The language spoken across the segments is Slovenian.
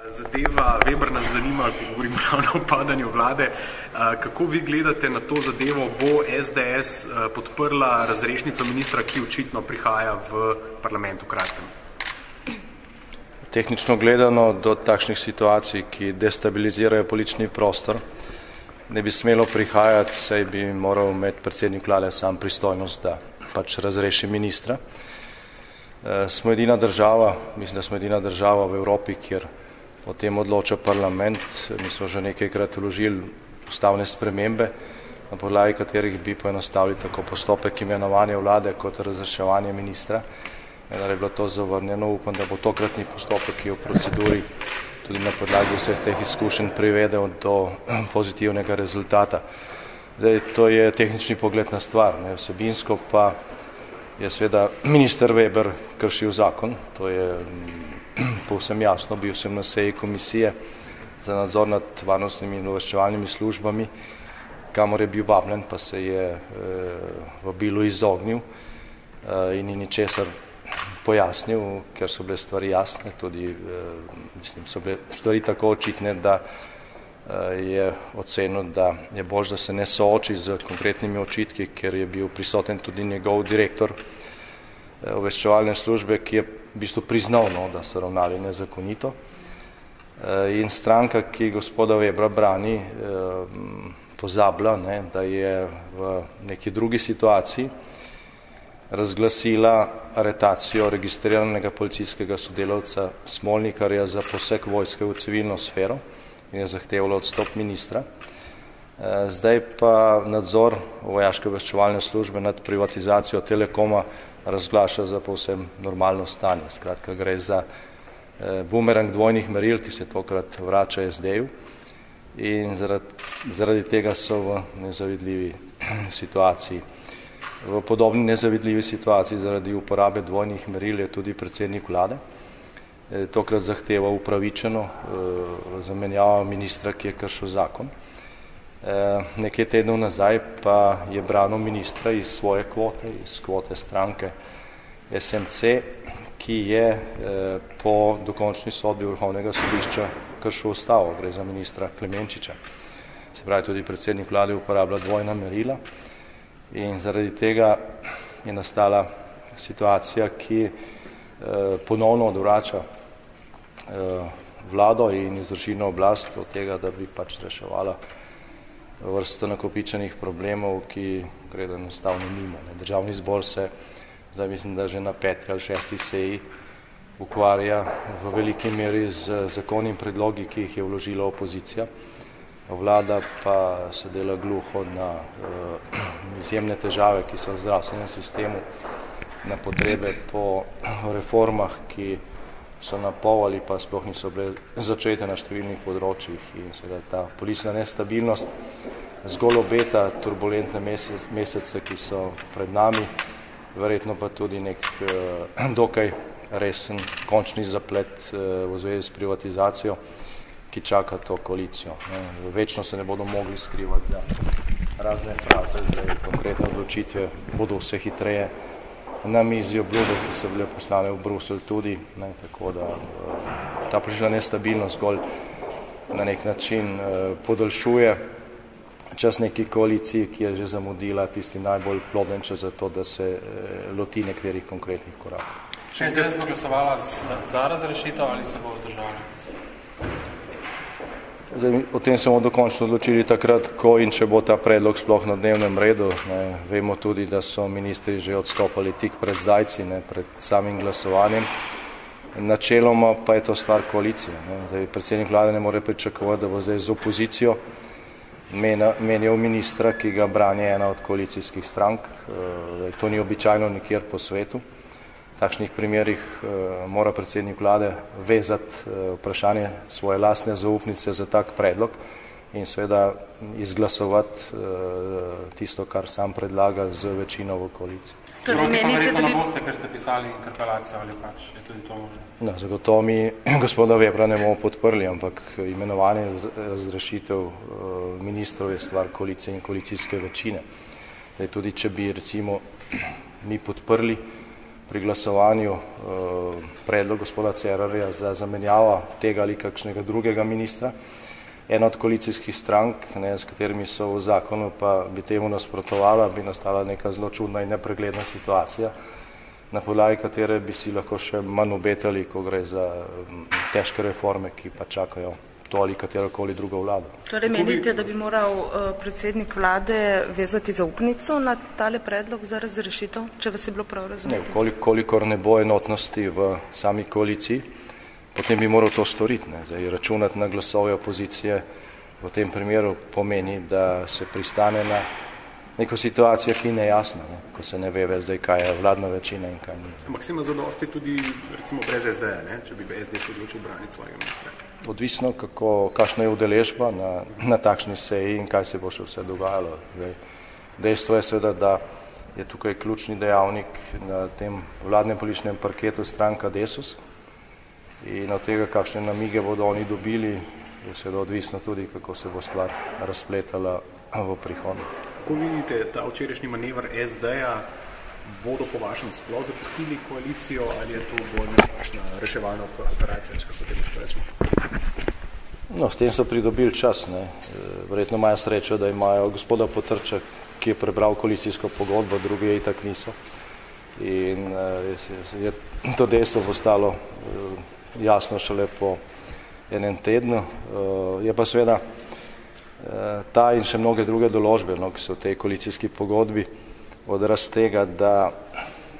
Zadeva Weber nas zanima, ko govorimo ravno o padanju vlade. Kako vi gledate na to zadevo? Bo SDS podprla razrešnico ministra, ki očitno prihaja v parlament v kratkem? Tehnično gledano do takšnih situacij, ki destabilizirajo politični prostor, ne bi smelo prihajati, saj bi moral imeti predsednik vlade sam pristojnost, da pač razreši ministra. Smo edina država, mislim, da smo edina država v Evropi, kjer o tem odloča parlament. Mi smo že nekajkrat vložili ustavne spremembe, na podlagi katerih bi poenostavili tako postopek imenovanja vlade kot razreševanje ministra. Vendar je bilo to zavrnjeno. Upam, da bo tokratni postopek, ki je v proceduri, tudi na podlagi vseh teh izkušenj privedel do pozitivnega rezultata. Zdaj, to je tehnični pogled na stvar, ne? Vsebinsko pa je seveda minister Weber kršil zakon, to je povsem jasno, bil sem na seji komisije za nadzor nad varnostnimi in obveščevalnimi službami, kamor je bil vabljen, pa se je vabilu izognil in ni ničesar pojasnil, ker so bile stvari jasne, tudi so bile stvari tako očitne, da je ocenil, da je bolj, da se ne sooči z konkretnimi očitki, ker je bil prisoten tudi njegov direktor obveščevalne službe, ki je v bistvu priznal, da so ravnali nezakonito. In stranka, ki gospoda Webra brani, pozablja, da je v neki drugi situaciji razglasila aretacijo registriranega policijskega sodelavca Smolnikarja za poseg vojske v civilno sfero in je zahtevala odstop ministra. Zdaj pa nadzor vojaške obveščevalne službe nad privatizacijo Telekoma razglaša za povsem normalno stanje. Skratka, gre za bumerang dvojnih meril, ki se tokrat vrača SD-ju in zaradi tega so v nezavidljivi situaciji. V podobni nezavidljivi situaciji zaradi uporabe dvojnih meril je tudi predsednik vlade. Tokrat zahteva upravičeno zamenjava ministra, ki je kršil zakon. Nekaj tednov nazaj pa je branil ministra iz svoje kvote, iz kvote stranke SMC, ki je po dokončni sodbi Vrhovnega sodišča kršil ustavo, gre za ministra Klemenčiča. Se pravi, tudi predsednik vlade uporablja dvojna merila in zaradi tega je nastala situacija, ki ponovno odvrača vlado in izvršilno oblast od tega, da bi pač reševala vrsto nakopičenih problemov, ki gre da enostavno mimo. Državni zbor se, zdaj mislim, da že na 5. ali 6. seji ukvarja v veliki meri z zakonnim predlogi, ki jih je vložila opozicija. Vlada pa se dela gluho na izjemne težave, ki so v zdravstvenem sistemu, na potrebe po reformah, ki so na pol ali pa sploh niso bile začete na številnih področjih in seveda ta politična nestabilnost zgolj obeta turbulentne mesece, ki so pred nami, verjetno pa tudi nek dokaj resen končni zaplet v zvezi s privatizacijo, ki čaka to koalicijo. Večno se ne bodo mogli skrivati za razne fraze, zdaj konkretne odločitve bodo vse hitreje na mizi, obljube, ki so bile poslane v Bruselj tudi, tako da ta politična nestabilnost zgolj na nek način podaljšuje čas neki koaliciji, ki je že zamudila tisti najbolj ploden čas za to, da se loti nekaterih konkretnih korakov. Še SDS bo glasovala za razrešitev ali se bo vzdržala? O tem se bomo dokončno odločili takrat, ko in če bo ta predlog sploh na dnevnem redu. Vemo tudi, da so ministri že odstopali tik pred zdajci, pred samim glasovanjem. Načeloma pa je to stvar koalicije. Predsednik vlade ne more pričakovati, da bo zdaj z opozicijo menjal ministra, ki ga brani ena od koalicijskih strank. To ni običajno nikjer po svetu. V takšnih primerih mora predsednik vlade vezati vprašanje svoje lastne zaupnice za tak predlog in seveda izglasovati tisto, kar sam predlaga z večino v koaliciji. Torej, verjetno ne boste, ker ste pisali interpelacijo ali pač je tudi to možno? Zagotovo mi gospoda Webra ne bomo podprli, ampak imenovanje razrešitev ministrov je stvar koalicije in koalicijske večine. Tudi če bi recimo mi podprli pri glasovanju predlog gospoda Cerarja za zamenjavo tega ali kakšnega drugega ministra. Ena od koalicijskih strank, s katerimi so v zakonu pa bi temu nasprotovala, bi nastala neka zelo čudna in nepregledna situacija, na podlagi katere bi si lahko še manj obetali, ko gre za težke reforme, ki pa čakajo to ali katerokoli drugo vlado. Torej menite, da bi moral predsednik vlade vezati zaupnico na tale predlog za razrešitev, če vas je bilo prav razumeti? Ne, kolikor ne bo enotnosti v sami koaliciji, potem bi moral to storiti. Zdaj, računati na glasove opozicije v tem primeru pomeni, da se pristane na neko situacijo, ki je nejasna, ko se ne ve več, zdaj, kaj je vladna večina in kaj ni. Ampak se ima zadosti tudi, recimo, brez SD-ja, če bi SD se odločil braniti svojega ministra. Odvisno, kakšna je udeležba na takšni seji in kaj se bo še vse dogajalo. Dejstvo je seveda, da je tukaj ključni dejavnik na tem vladnem političnem parketu stranka Desus in od tega, kakšne namige bodo oni dobili, je seveda odvisno tudi, kako se bo stvar razpletala v prihodnje. Kako vidite ta včerajšnji manever SD-ja, bodo po vašem sploh zapustili koalicijo ali je to bolj nekakšna reševalna operacija, če kako temu rečemo? No, s tem so pridobili čas. Verjetno imajo srečo, da imajo gospoda Potrča, ki je prebral koalicijsko pogodbo, drugi itak niso. In je to dejstvo postalo jasno šele po enem tednu. Je pa seveda ta in še mnoge druge določbe, ki so v tej koalicijski pogodbi, odraz tega, da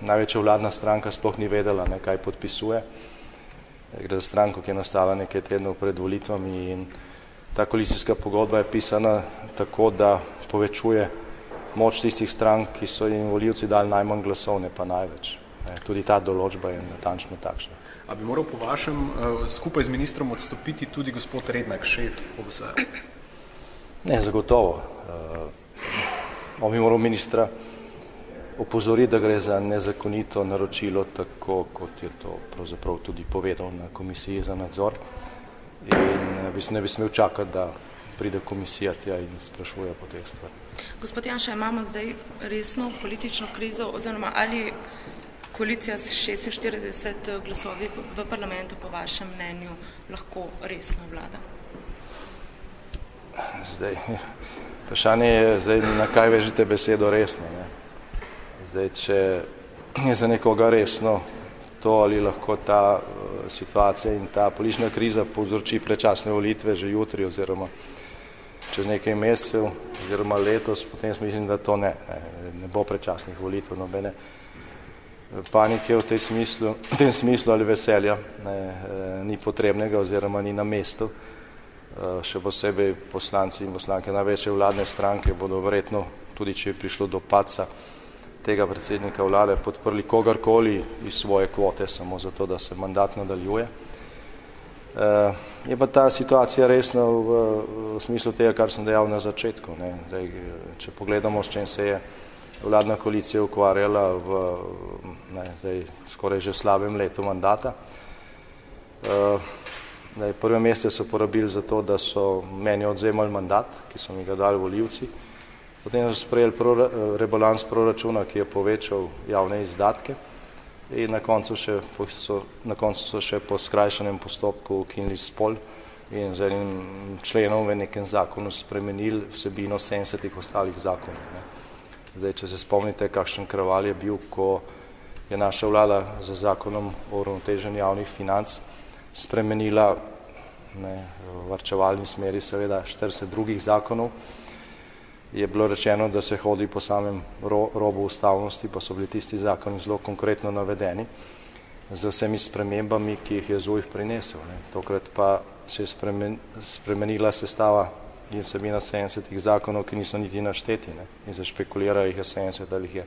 največja vladna stranka sploh ni vedela, kaj podpisuje. Gre za stranko, ki je nastala nekaj tednov pred volitvami in ta koalicijska pogodba je pisana tako, da povečuje moč tistih strank, ki so jim volivci dali najmanj glasov, ne pa največ. Tudi ta določba je natančno takšna. A bi moral po vašem skupaj z ministrom odstopiti tudi gospod Rednak, šef OVS-a? Ne, zagotovo. On bi moral ministra opozoriti, da gre za nezakonito naročilo, tako kot je to pravzaprav tudi povedal na komisiji za nadzor. In ne bi smel čakati, da pride komisija tja in sprašuje po teh stvari. Gospod Janša, imamo zdaj resno politično krizo, oziroma ali koalicija s 46 glasovi v parlamentu po vašem mnenju lahko resno vlada? Zdaj, vprašanje je, na kaj vežite besedo resno. Zdaj, če je za nekoga resno to, ali lahko ta situacija in ta politična kriza povzroči predčasne volitve že jutri oziroma čez nekaj mesecev oziroma letos, potem mislim, da to ne bo predčasnih volitev, nobene panike v tem smislu ali veselja ni potrebnega oziroma ni na mestu. Še posebej poslanci in poslanke največje vladne stranke bodo verjetno, tudi če je prišlo do padca tega predsednika vlade, podprli kogarkoli iz svoje kvote, samo zato, da se mandat nadaljuje. Je pa ta situacija resna v smislu tega, kar sem dejal na začetku. Zdaj, če pogledamo, s čem se je vladna koalicija ukvarjala v skoraj že slabem letu mandata. Prve mesece so porabili za to, da so meni odzemali mandat, ki so mi ga dali volivci. Potem so sprejeli rebalans proračuna, ki je povečal javne izdatke in na koncu so še po skrajšanem postopku ukinili spol in z enim členom v nekem zakonu spremenili vsebino 70 ostalih zakonov. Zdaj, če se spomnite, kakšen kraval je bil, ko je naša vlada za zakonom o uravnoteženju javnih financ spremenila v varčevalni smeri seveda 40 drugih zakonov, je bilo rečeno, da se hodi po samem robu ustavnosti, pa so bili tisti zakoni zelo konkretno navedeni z vsemi spremembami, ki jih je ZUJF prinesel. Tokrat pa se je spremenila sestava in vsebina 70 zakonov, ki niso niti našteti in se špekulirajo, jih je 70 ali jih je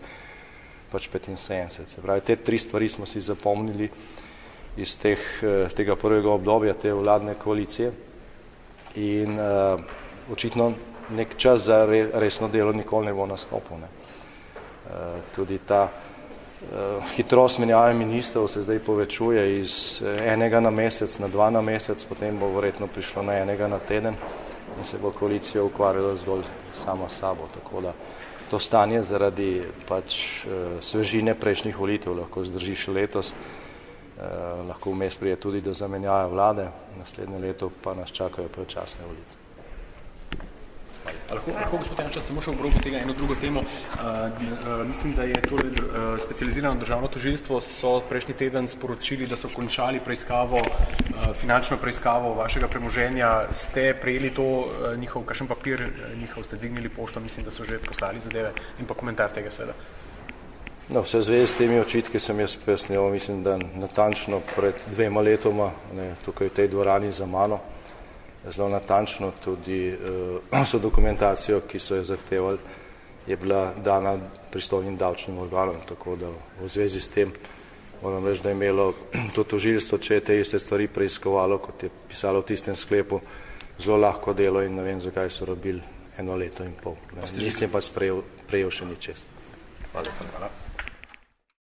pač 75. Se pravi, te tri stvari smo si zapomnili iz tega prvega obdobja te vladne koalicije in očitno nek čas za resno delo nikoli ne bo nastopil. Tudi ta hitrost menjave ministrov se zdaj povečuje iz enega na mesec na 2 na mesec, potem bo verjetno prišlo na enega na teden in se bo koalicija ukvarjala zgolj sama s sabo. Tako da to stanje zaradi pač svežine prejšnjih volitev lahko zdrži še letos. Lahko vmes prije tudi do zamenjave vlade, naslednje leto pa nas čakajo predčasne volitve. Lahko gospod Janča, samo še obrobo tega eno drugo temo. Mislim, da je to specializirano državno tožilstvo so prejšnji teden sporočili, da so končali preiskavo, finančno preiskavo vašega premoženja. Ste prejeli to njihov, kakšen papir njihov, ste dvignili pošto, mislim, da so že poslali zadeve in pa komentar tega seveda. No, vse v zvezi s temi očitki sem jaz pojasnil, mislim, da natančno pred 2 letoma, tukaj v tej dvorani za mano, zelo natančno tudi so dokumentacijo, ki so jo zahtevali, je bila dana pristojnim davčnim organom, tako da v zvezi s tem moram reči, da je imelo to tožilstvo, če je te iste stvari preiskovalo, kot je pisalo v tistem sklepu, zelo lahko delo in ne vem, zakaj so robili 1,5 leta. Nisem pa prejel še ničesar. Hvala.